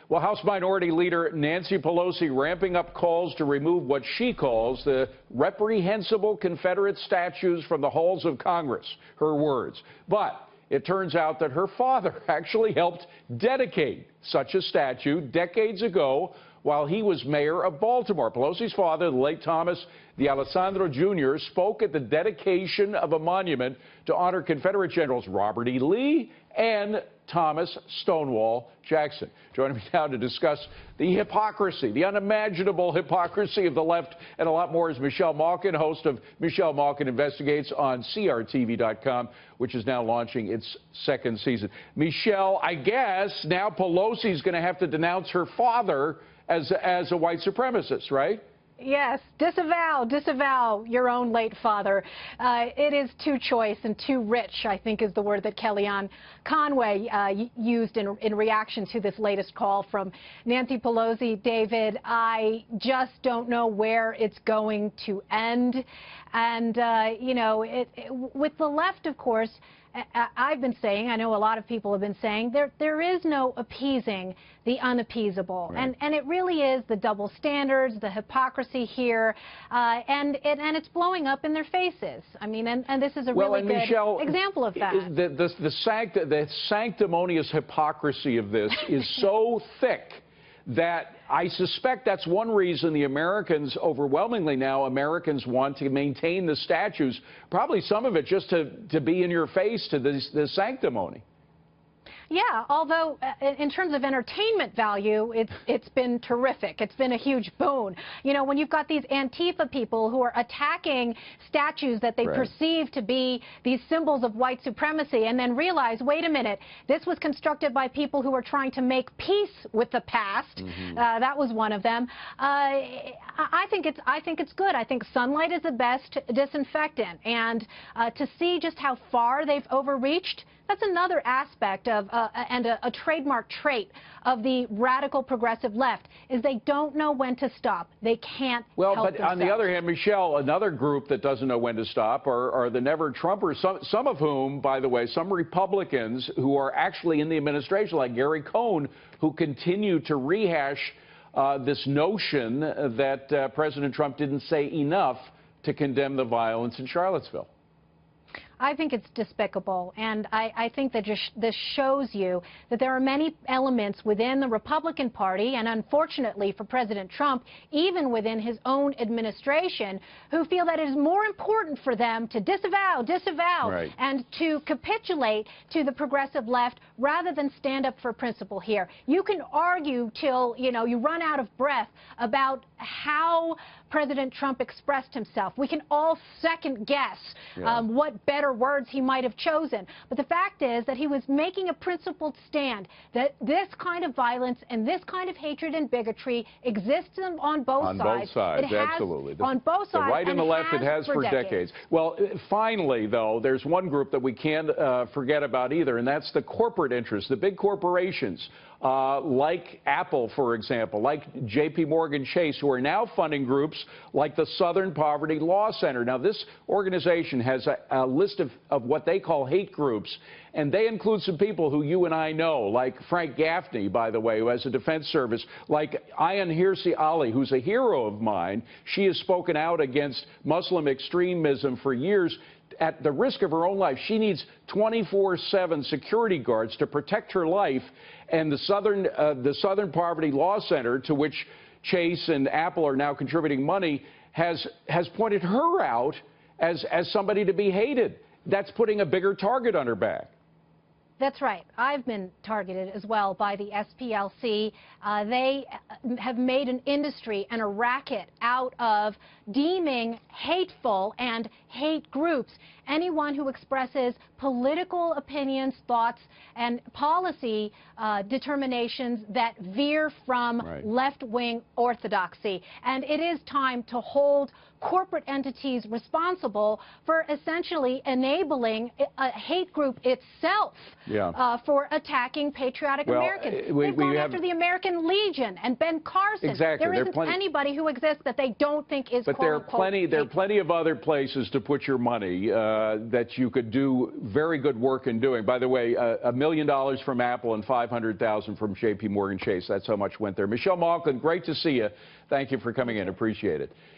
Well, House Minority Leader Nancy Pelosi ramping up calls to remove what she calls the reprehensible Confederate statues from the halls of Congress, her words. But it turns out that her father actually helped dedicate such a statue decades ago while he was mayor of Baltimore. Pelosi's father, the late Thomas D'Alessandro Jr., spoke at the dedication of a monument to honor Confederate Generals Robert E. Lee and Thomas Stonewall Jackson. Joining me now to discuss the hypocrisy, the unimaginable hypocrisy of the left, and a lot more is Michelle Malkin, host of Michelle Malkin Investigates on CRTV.com, which is now launching its second season. Michelle, I guess now Pelosi's going to have to denounce her father as a white supremacist, right? Yes, disavow your own late father. It is too choice and too rich, I think is the word that Kellyanne Conway used in reaction to this latest call from Nancy Pelosi. David, I just don't know where it's going to end. And, you know, with the left, of course, I've been saying, I know a lot of people have been saying, there is no appeasing the unappeasable. Right. And it really is the double standards, the hypocrisy here, and it's blowing up in their faces. I mean, and this is a really good Michelle, example of that. The sanctimonious hypocrisy of this is so thick that I suspect that's one reason the Americans, overwhelmingly now, Americans want to maintain the statues, probably some of it just to be in your face to the sanctimony. Yeah, although in terms of entertainment value, it's been terrific. It's been a huge boon. You know, when you've got these Antifa people who are attacking statues that they perceive to be these symbols of white supremacy and then realize, wait a minute, this was constructed by people who are trying to make peace with the past. That was one of them. I think it's good. I think sunlight is the best disinfectant. And to see just how far they've overreached, that's another aspect of and a trademark trait of the radical progressive left is they don't know when to stop. They can't help themselves. On the other hand, Michelle, another group that doesn't know when to stop are the never-Trumpers, some of whom, by the way, some Republicans who are actually in the administration, like Gary Cohn, who continue to rehash this notion that President Trump didn't say enough to condemn the violence in Charlottesville. I think it's despicable, and I think that this shows you that there are many elements within the Republican Party, and unfortunately for President Trump, even within his own administration, who feel that it is more important for them to disavow, and to capitulate to the progressive left rather than stand up for principle here. You can argue till, you know, you run out of breath about how President Trump expressed himself. We can all second guess what better words he might have chosen. But the fact is that he was making a principled stand that this kind of violence and this kind of hatred and bigotry exists on both sides. On both sides, absolutely. On both sides. The right and the left, it has for decades. Well, finally, though, there's one group that we can't forget about either, and that's the corporate interests, the big corporations. Like Apple, for example, like J.P. Morgan Chase, who are now funding groups like the Southern Poverty Law Center. Now, this organization has a list of what they call hate groups, and they include some people who you and I know, like Frank Gaffney, by the way, who has a defense service, like Ayan Hirsi Ali, who's a hero of mine. She has spoken out against Muslim extremism for years. At the risk of her own life, she needs 24/7 security guards to protect her life. And the Southern Poverty Law Center, to which Chase and Apple are now contributing money, has pointed her out as somebody to be hated. That's putting a bigger target on her back. That's right. I've been targeted as well by the SPLC. They have made an industry and a racket out of deeming hateful and hate groups anyone who expresses political opinions, thoughts, and policy determinations that veer from left-wing orthodoxy. And it is time to hold corporate entities responsible for essentially enabling a hate group itself for attacking patriotic Americans. They've gone after the American Legion and Ben Carson. Exactly. There isn't anybody who exists that they don't think is But there are plenty of other places to put your money. that you could do very good work in doing. By the way, $1 million from Apple and $500,000 from J.P. Morgan Chase. That's how much went there. Michelle Malkin, great to see you. Thank you for coming in. Appreciate it.